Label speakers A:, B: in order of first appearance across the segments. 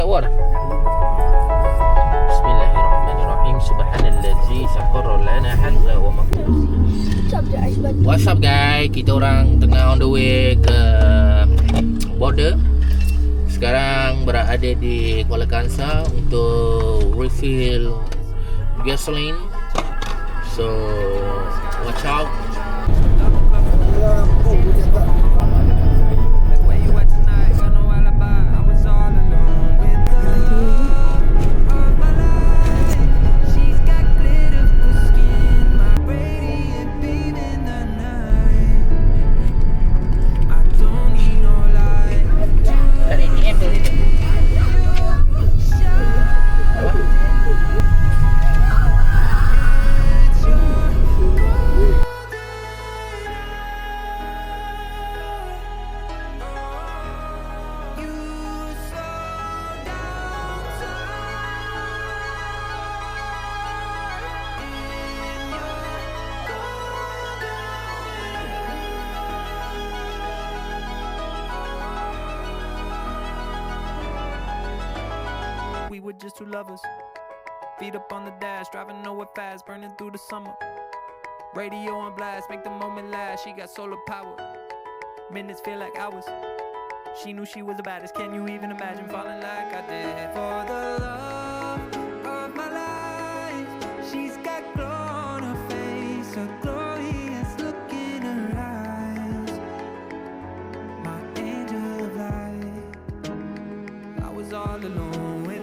A: War. Bismillahirrahmanirrahim. Subhanallazi sakhkhara lana hadza wa ma kunna. What's up guys? Kita orang tengah on the way ke border. Sekarang berada di Kuala Kangsar untuk refill gasoline. So watch out.
B: We're just two lovers, feet up on the dash, driving nowhere fast, burning through the summer. Radio on blast, make the moment last. She got solar power, minutes feel like hours. She knew she was the baddest. Can you even imagine falling like I did? For the love of my life, she's got glow on her face, a glorious look in her eyes. My angel of light, I was all alone with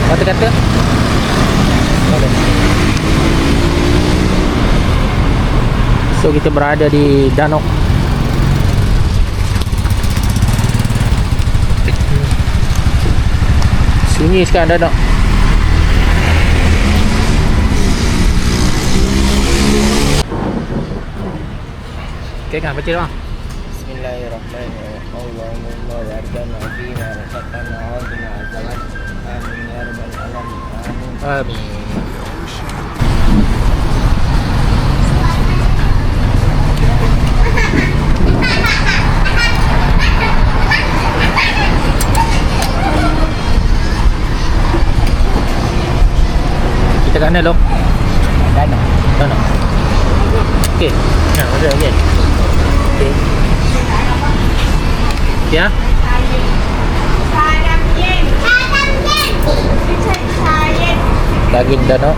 A: kata-kata. So kita berada di Danok. Sunyi sekarang Danok. Okay kan, baca dah.
C: Bismillahirrahmanirrahim. Allahumma wargana fina razaqtana wa qina azaban. Amin ya rabbal alamin.
A: Amin. Kita kat mana lo?
C: Danok.
A: Danok. Okey. Nah, ada okey. Okey. Ya. Daging Danok.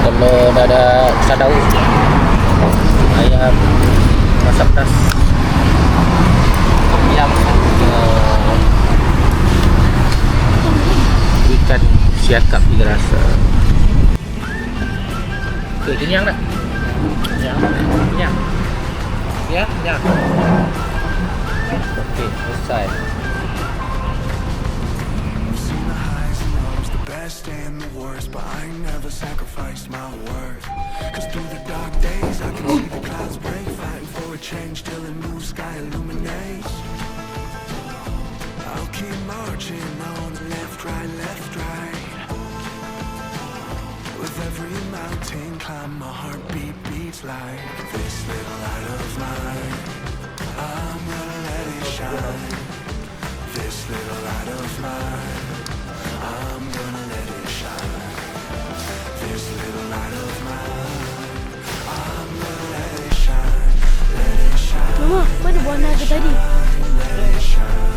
A: Kalau dah ada sadau. Ayam masak pedas.
C: Ayam
A: ikan siakap tiga rasa. Okey, kenyang tak? Kenyang. Yeah, yeah. Okay, this side.
D: I've seen the highs and lows, the best and the worst, but I ain't never sacrificed my worth. Cause through the dark days I can see the clouds break, fighting for a change till a new sky illuminates. I'll keep marching on, left, right, left, right. With every mountain climb, my heartbeat beats like this little light of mine. I'm gonna let it shine. This little light of mine. I'm gonna let it shine. This little light of mine. I'm gonna let it shine. Let it shine.
E: Mama, mana buah naga tadi?
D: Let it shine.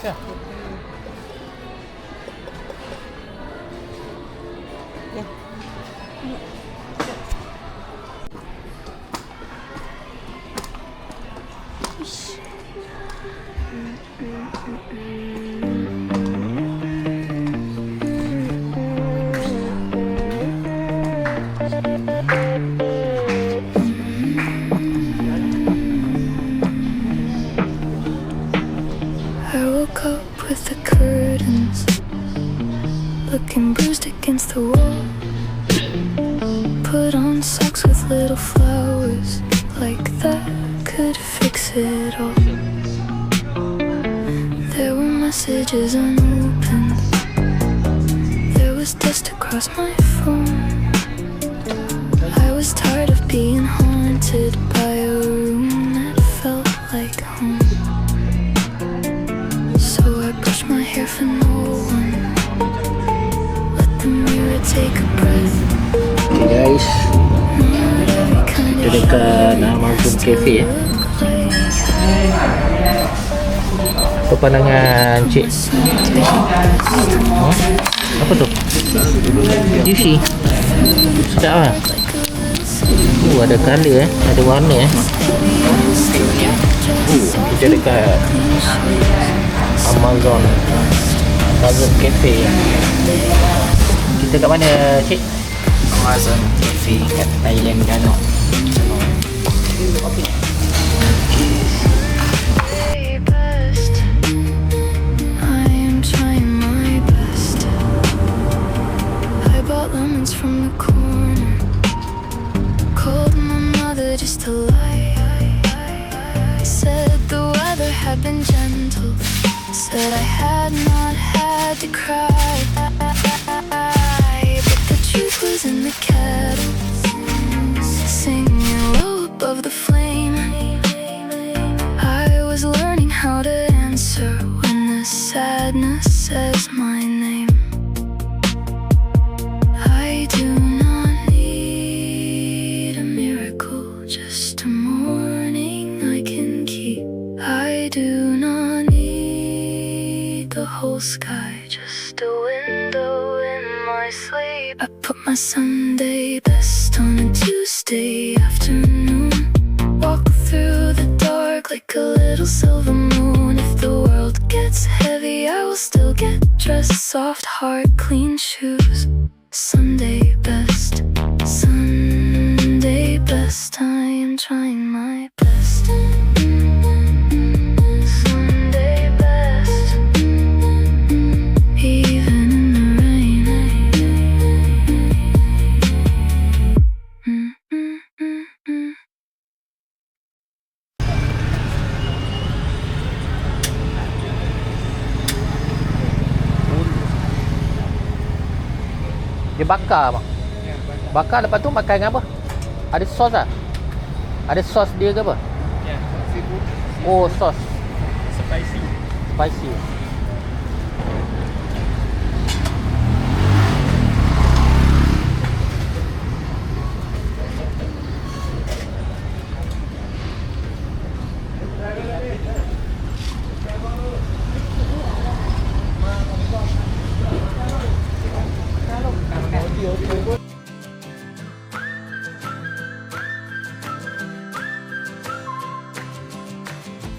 A: Yeah.
F: I woke up with the curtains looking bruised against the wall. Put on socks with little flowers, like that could fix it all. There were messages unopened, there was dust across my phone. I was tired of being haunted by a room that felt like home. So I brushed my hair for no one, let the mirror take a breath.
A: Okay guys,
F: Not every kind
A: kita
F: of
A: dekat Amazon Cafe ya. Apa pandangan cik? Oh, apa tu? Juicy. Sedap lah. Ada colour ada warna kita dekat Amazon Cafe. Kita kat mana cik?
C: Amazon TV kat Thailand Danok.
F: best. I am trying my best. I bought lemons from the corner, called my mother just to lie. Said the weather had been gentle, said I had not had to cry. But the truth was in the kettle, singing low above the flame. I was learning how to answer when the sadness says my name. I do not need a miracle, just a morning I can keep. I do not need the whole sky, just a window in my sleep. I put my Sunday best on a Tuesday afternoon, walk through the dark like a little silver moon. If the world gets heavy, I will still get dressed. Soft heart, clean shoes. Sunday best, Sunday best. I am trying my best. Sunday
A: bakar bang.
C: Ya,
A: Bakar lepas tu makan dengan apa? Ada sos lah? Ada sos dia ke apa?
C: ya, seafood
A: Oh, sos
C: spicy.
A: spicy.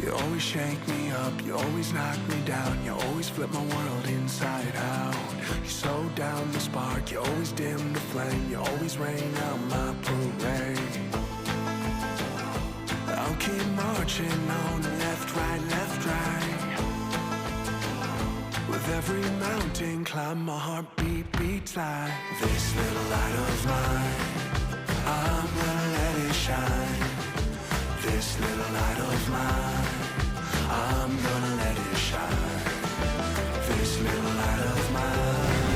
D: You always shake me up, you always knock me down, you always flip my world inside out. You slow down the spark, you always dim the flame, you always rain out my parade. I'll keep marching on, left, right, left, right. With every mountain climb, my heartbeat beats like this little light of mine. I'm gonna let it shine. This little light of mine, I'm gonna let it shine. This little light of mine,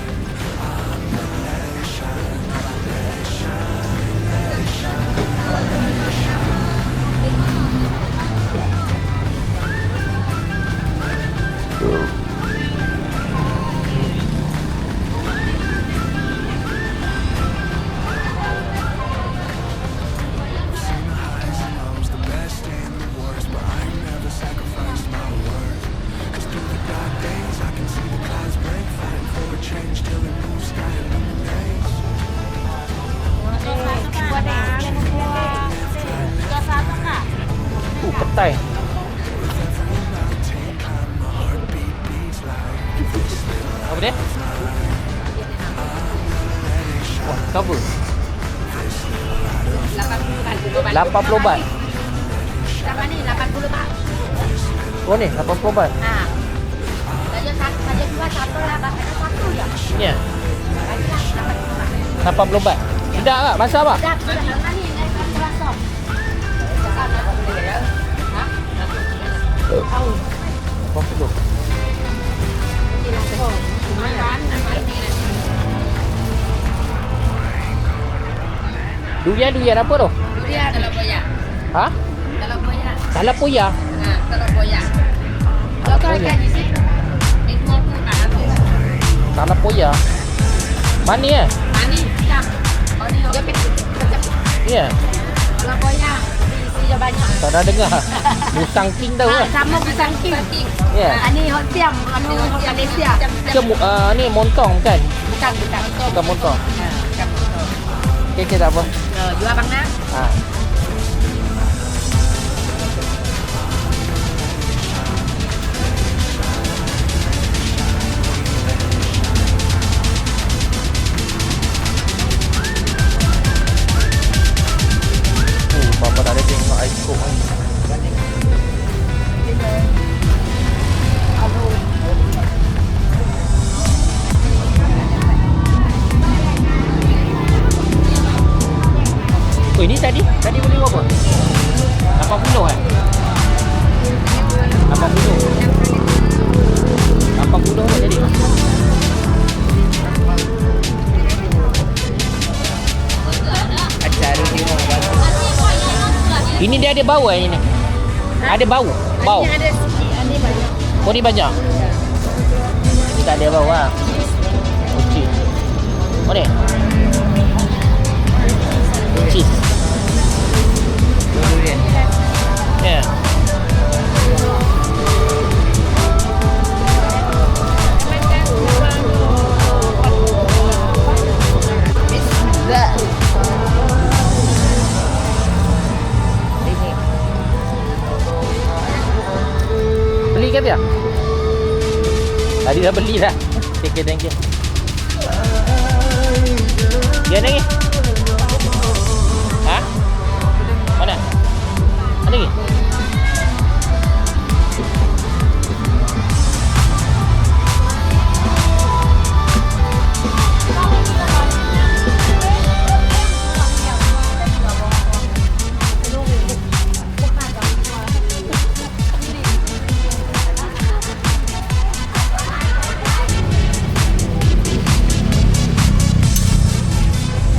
D: I'm gonna let it shine. Let it shine, let it shine, let it shine. Seen the highs and lows, the best and the worst, but I ain't never sacrificed my word. 'Cause through the dark days, I can see the clouds break, fighting for a change till the blue sky illuminates.
A: Petai.
D: With every mountain climb, my heartbeat beats like this little
A: Apa dia? Wah, cover 80 baht.
E: Sama ni 80 baht.
A: Oh ni 80 baht.
E: Saja dua satu lah, bahkan satu je.
A: Ni ya? 80 baht. Sedap tak? Masak apa?
E: Dah sudah lama ni naik kelas sop. Tahu.
A: 80. Durian apa tu?
E: Durian dalam boyak.
A: Ha?
E: Dalam boyak.
A: Salah poya.
E: Ha, dalam boyak. Kalau kau ikan di sini, itu aku tak ada.
A: Salah poya. Manis eh?
E: Ani siap. Oh ni dia pecah.
A: Ya.
E: Dalam boyak isi banyak.
A: Tak ada dengar. Musang King tahu
E: Ah,
A: kan?
E: sama pisang king.
A: Ya.
E: Ani hot tiam, anu hot Malaysia.
A: Ke ni montong bukan?
E: Bukan.
A: Bukan montong. Okey, tak apa.
E: Jual bang nak?
A: Ha. Bapa dah ada tengok ice coke ni. Oh, ini tadi beli berapa? 80 eh? 80 apa jadi?
C: Acara tengok batu.
A: Ini dia ada bau eh ini? Ada bau? Bau?
E: Ini ada sikit, ini banyak.
A: Oh ni banyak? Ini tak ada bau lah. Oh cheese. Oh ni? Cheese.
C: Durian.
A: Ya. Beli ke dia? Tadi dah beli dah. Okay, thank you. Dia ni? Ha? Mana? Ada lagi?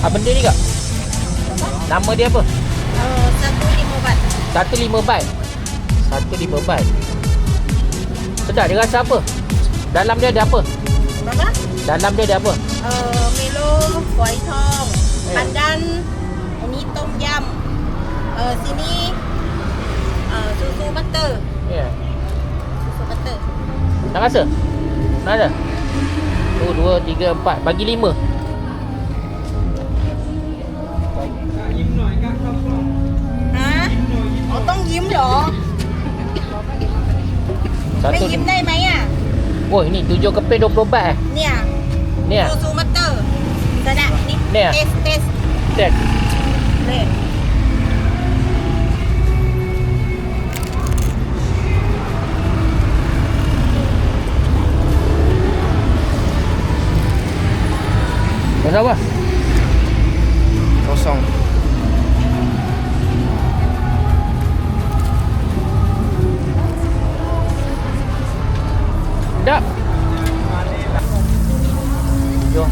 A: Benda ni kak? Nama dia apa?
E: 1.5 baht.
A: 1.5 baht. 1.5 baht. Sedap, dia rasa apa? Dalam dia ada apa?
E: Berapa?
A: Dalam dia ada apa?
E: Milo, kuai tong,
A: Eh.
E: pandan, ini tom yum. Sini susu butter.
A: Ya.
E: Susu butter.
A: Nak rasa? Nak ada? 1, 2, 3, 4. Bagi 5.
E: Hả? Tôngยิ้มเหรอ ไม่
A: Satu
E: ยิ้มได้ไหมอ่ะ
A: Oh, ini 7 keping 20 baht
E: เนี่ย
A: Ni ah.
E: ซูซูมัตเตอร์กระดาษนี่
A: เนี่ย
E: เทส
A: Set.
E: เลย
A: Rasa apa?
C: Kosong.
A: Sedap. Jom.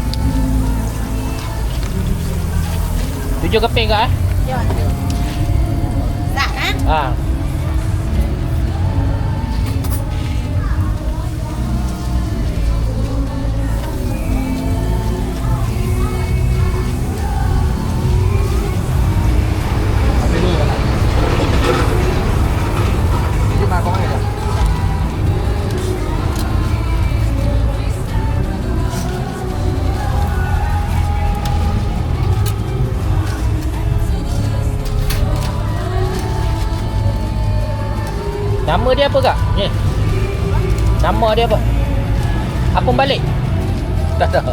A: 7 keping kak
E: ยอดสะนะ
A: Ah. Nama dia apa kak? Ni. Nama dia apa? Apa balik? Tak tahu.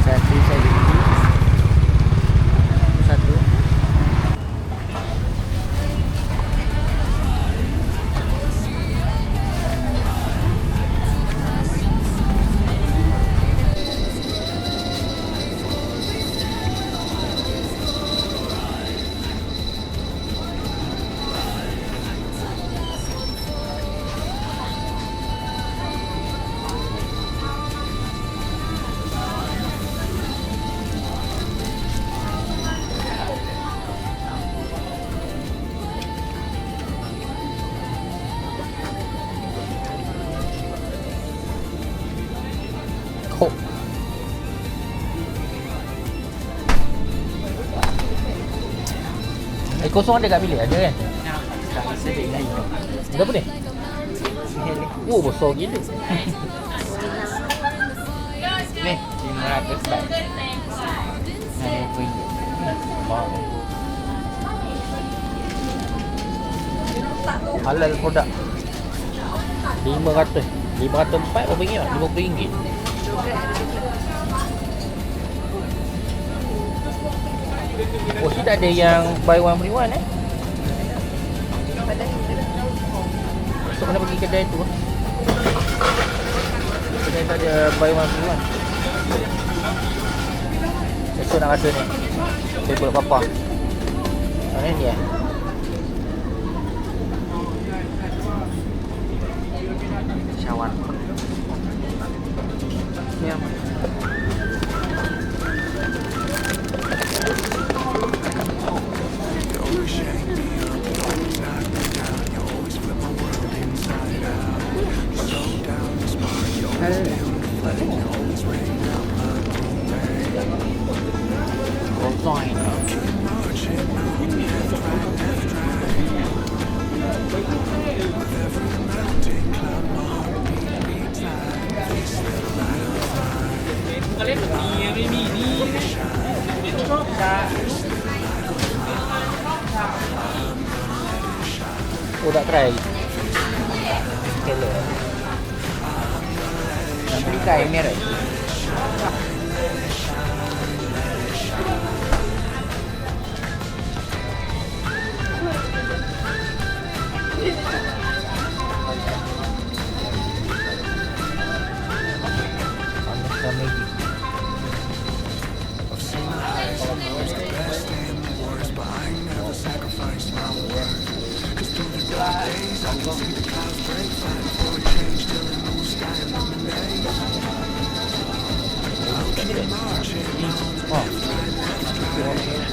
C: Satu saya. Satu.
A: Kok. Kosong ada kat bilik? Ada kan?
C: Tak bisa dia lain.
A: Berapa ni? Oh, besar gila.
C: Ni 500 baht. Dengan RM20.
A: Mahal. Halal produk. 500. 504 berapa ringgit? RM50. Oh, sini ada yang buy one free one So kena pergi kedai tu. Kedai tu ada buy one free one. Esok nak rasa ni. Saya buat papa. Mana ni eh?
C: Syawal. Ni apa?
A: Kosong ni. Oh, tak try lagi. Scaler.
C: Nak beli kain merah.
D: was the best and the worst, but I never sacrificed my word. Cause through the dark days, I can see the clouds break, fighting for a change till the new sky illuminates. I'll keep marching on, left, right.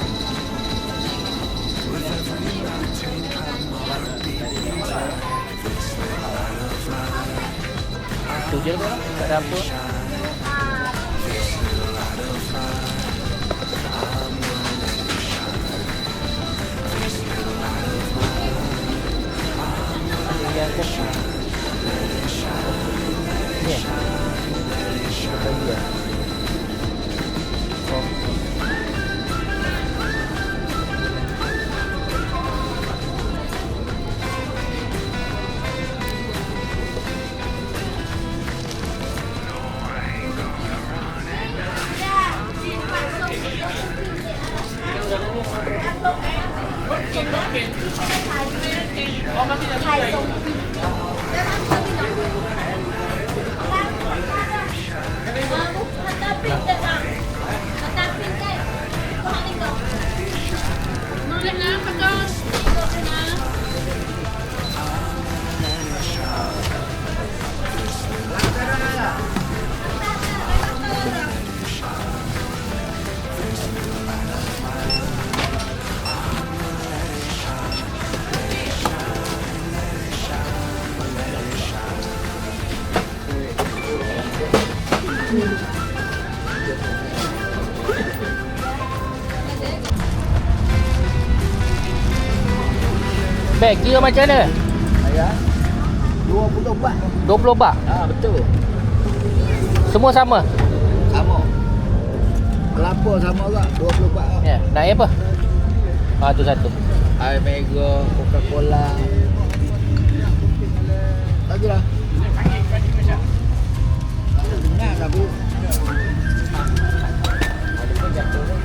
D: With every mountain climb, my heartbeat beats like this little light of mine.
A: Tu je lah, tak ada apa.
D: This little light of mine, I'm gonna let it shine. This little light of mine, I'm gonna let it shine. Let it shine, let it shine, let it shine.
A: Beg kira macam mana?
C: Ayah 20 baht.
A: 20 baht.
C: Betul.
A: Semua sama.
C: Sama. Kelapa sama juga 20 baht.
A: Ya, nak air apa? Tu satu.
C: Air Mega, Coca-Cola. Lagi lah. Dengar tapi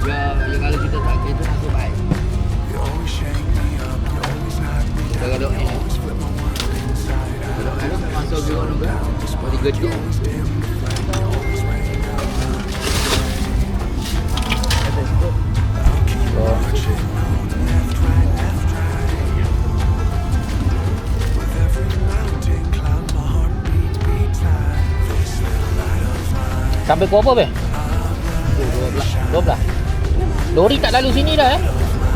C: ya kalau kita tak kerja nasib baik.
D: You always shake me up, you always knock me down.
C: Kalau
D: You always flip my world inside out.
C: ada masuk juga juga. Bagi gedung.
D: Always dim the flame, you always rain down. I'll keep marching on, left, right, left, right. With every mountain climb, my heartbeat beats like this little light of mine.
A: Sampai pukul apa, Beh? 12. Lori tak lalu sini dah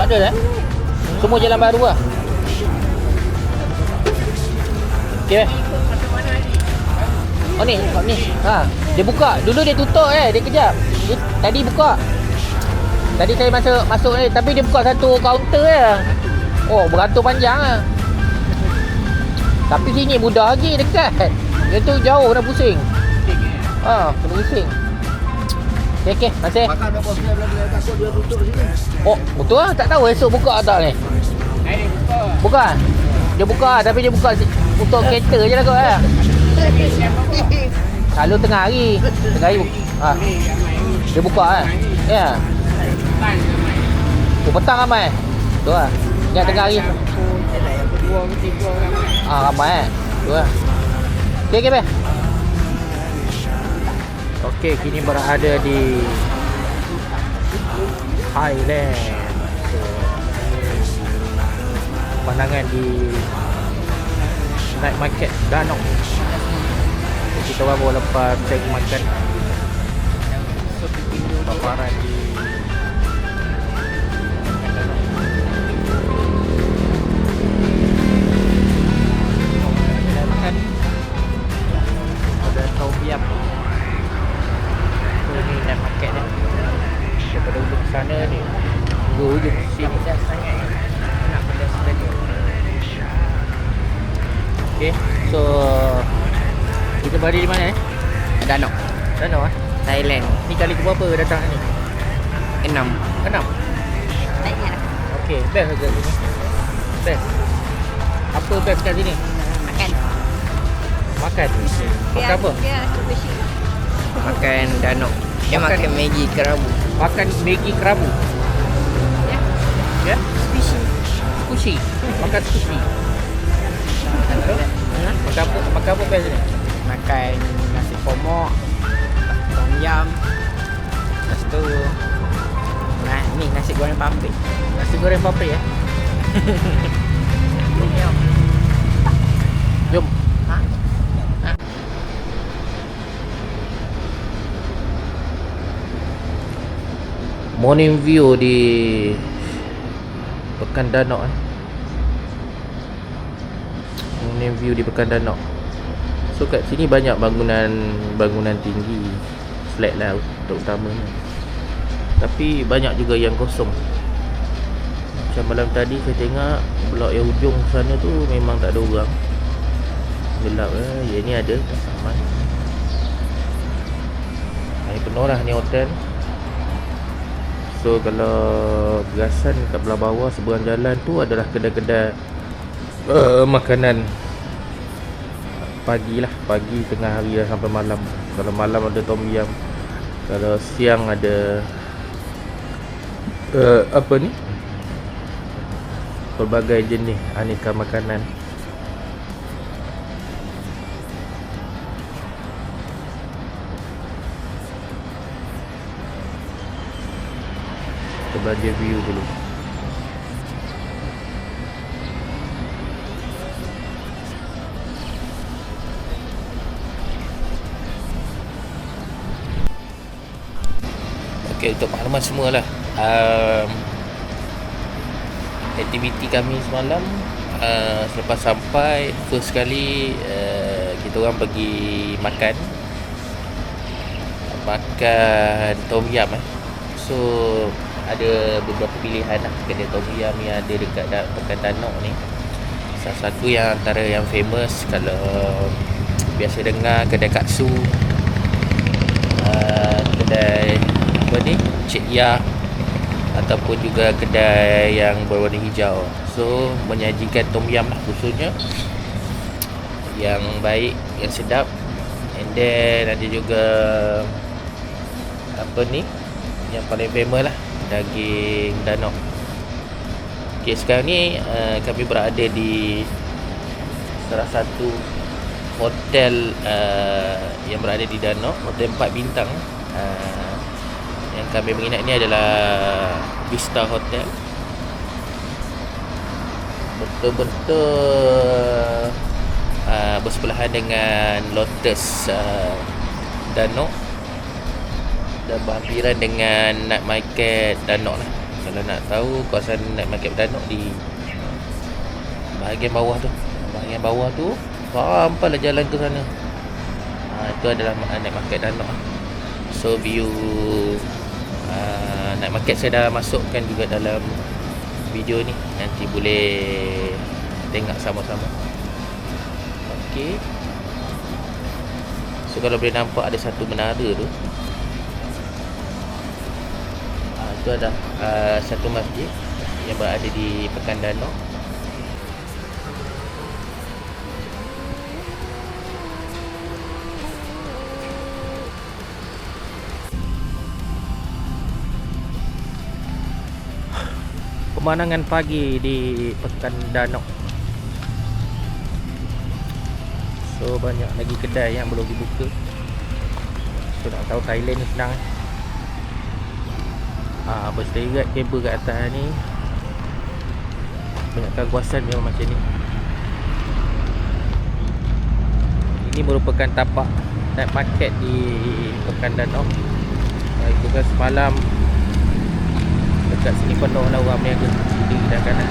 A: Tak ada dah. Semua jalan baru lah. Okey, Beh. Oh ni. Dia buka. Dulu dia tutup dia kejap. Tadi buka. Tadi saya masuk ni tapi dia buka satu kaunter Oh, beratur panjang lah. Tapi sini mudah lagi dekat. Dia tu jauh dah pusing. Kena pusing. Okey, masih.
C: Makan apa saya bila takut dia tutup sini.
A: Oh, betul lah. Tak tahu esok buka tak ni. Buka. Dia buka tapi dia buka untuk kereta je lah kot Selalu tengah hari. Dia buka Ya. Petang ramai. Tu lah. Ingat tengah hari. Ramai Tu lah. Okey, Beh. Okey, kini berada di Highland. Pandangan di night market Danong. Kita baru lepas cek makan paparan di makan. Ada taubiam. Ni night market ni. Daripada ujung sana ni ujung sini sangat nak pedas tadi. Okay, so kita berada di mana
C: Danok.
A: Thailand. Ni kali ke berapa datang ni?
C: 6.
A: 6?
E: Tak ingat lah.
A: Okay, best ke sini? Best. Apa best kat sini?
E: Makan.
A: Makan? Makan apa?
E: Dia sushi.
C: Makan Danok. Dia makan Maggi kerabu.
A: Makan Maggi kerabu?
E: Ya.
A: Ya? Sushi. Makan sushi. Makan apa best ni?
C: Makan nasi pomok, tom yam. Lepas tu goreng paprik.
A: Nasi goreng paprik eh. Jom.
C: Ha?
A: Morning view di Pekan Danau eh. Morning view di Pekan Danau. So kat sini banyak bangunan tinggi, flat lah terutamanya. Tapi banyak juga yang kosong. Macam malam tadi saya tengok blok yang hujung sana tu memang tak ada orang. Gelap ya, ni ada aman. Ini penuh lah ni hotel. So kalau perasan kat belah bawah seberang jalan tu adalah kedai-kedai makanan pagi lah, pagi tengah hari lah sampai malam. Kalau malam ada tom yum, kalau siang ada apa ni, pelbagai jenis aneka makanan. Kita belajar view dulu. Okay, untuk makluman semualah, aktiviti kami semalam, selepas sampai first kali kita orang pergi makan tom yum So ada beberapa pilihan lah kedai tom yum yang ada dekat Pekan Danau ni. Salah satu yang antara yang famous, kalau biasa dengar, kedai katsu, kedai apa ni, Cik Ya, ataupun juga kedai yang berwarna hijau. So menyajikan tom yum lah khususnya, yang baik, yang sedap. And then ada juga apa ni, yang paling famous lah, daging danau. Okay, sekarang ni kami berada di salah satu hotel yang berada di danau, hotel 4 bintang. Yang kami menginap ni adalah Vista Hotel. Betul-betul bersebelahan dengan Lotus Danau dan berhampiran dengan night market Danau lah. Kalau nak tahu kawasan night market Danau di bahagian bawah tu, sampailah jalan ke sana. Itu adalah night market Danau. So view night market saya dah masukkan juga dalam video ni, nanti boleh tengok sama-sama. Okey. So kalau boleh nampak ada satu menara tu, itu ada satu masjid yang berada di Pekan Danau. Pemandangan pagi di Pekan Danau. So banyak lagi kedai yang belum dibuka. So nak tahu Thailand ni senang. Berserikat kabel kat atas ni, banyak kawasan memang macam ni. Ini merupakan tapak night market di Pekan Danau. Itu kan semalam dekat sini penuh lah orang berniaga, kiri dan kanan.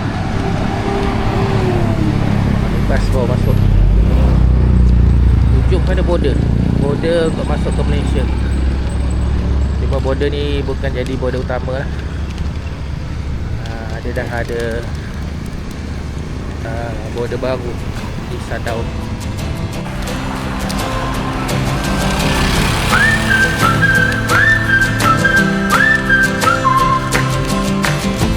A: Bebas bawa masuk. Ujung ada border untuk masuk ke Malaysia. Cuma border ni bukan jadi border utama lah. Dia dah ada border baru di Sadau.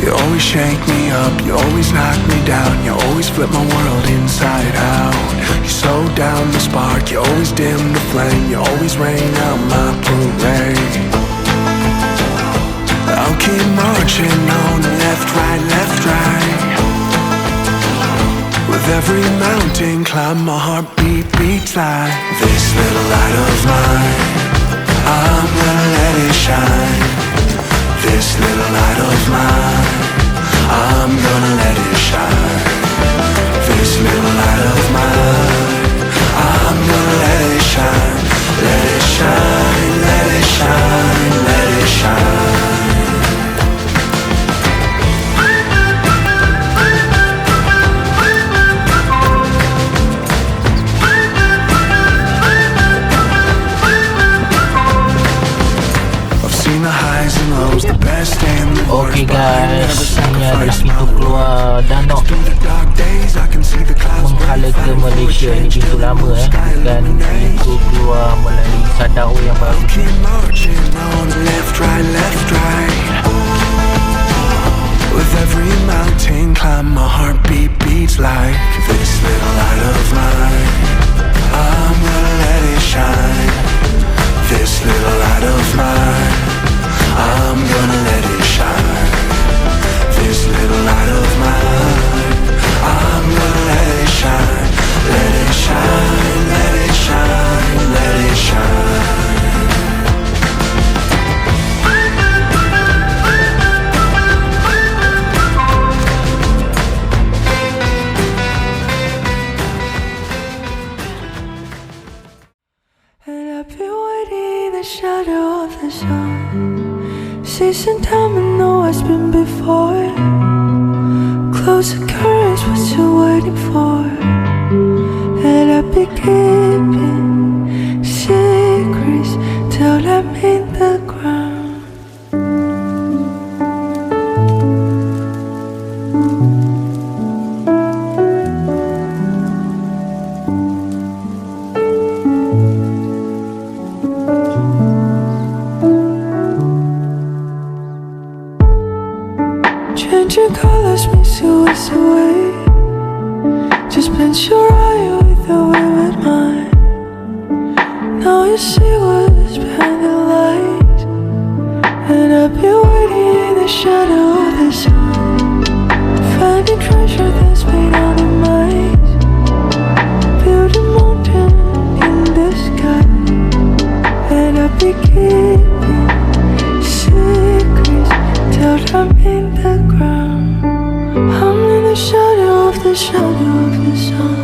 D: You always shake me up, you always knock me down, you always flip my world inside out. You slow down the spark, you always dim the flame, you always rain out my parade. I'll keep marching on, left, right. With every mountain climb, my heartbeat beats like this little light of mine. I'm gonna let it shine. This little light of mine. shine. This little light of mine, I'm gonna let it shine. Let it shine, let it shine, let it shine.
A: Okay guys, ini adalah pintu keluar Danok menghala ke Malaysia. Ini pintu lama bukan pintu keluar melalui Sadao yang baru.
D: With every mountain climb, my heartbeat beats like this little light of mine. I'm gonna let it shine. This little light of mine, I'm gonna let it shine. This little light of mine, I'm gonna let it shine. Let it shine, let it shine, let it shine.
F: And I've been waiting in the shadow of the sun, chasing time and know it's been before. Close the curtains, what you waiting for? And I've been keeping secrets till I'm in the ground. Changing colors makes you waste away. Just blend your eye with the vivid mine. Now you see what's behind the light. And I've been waiting in the shadow of the sun, finding treasure that's made out of mice. Build a mountain in the sky. And I've been keeping secrets till I'm in the ground. I'm in the shadow of the sun.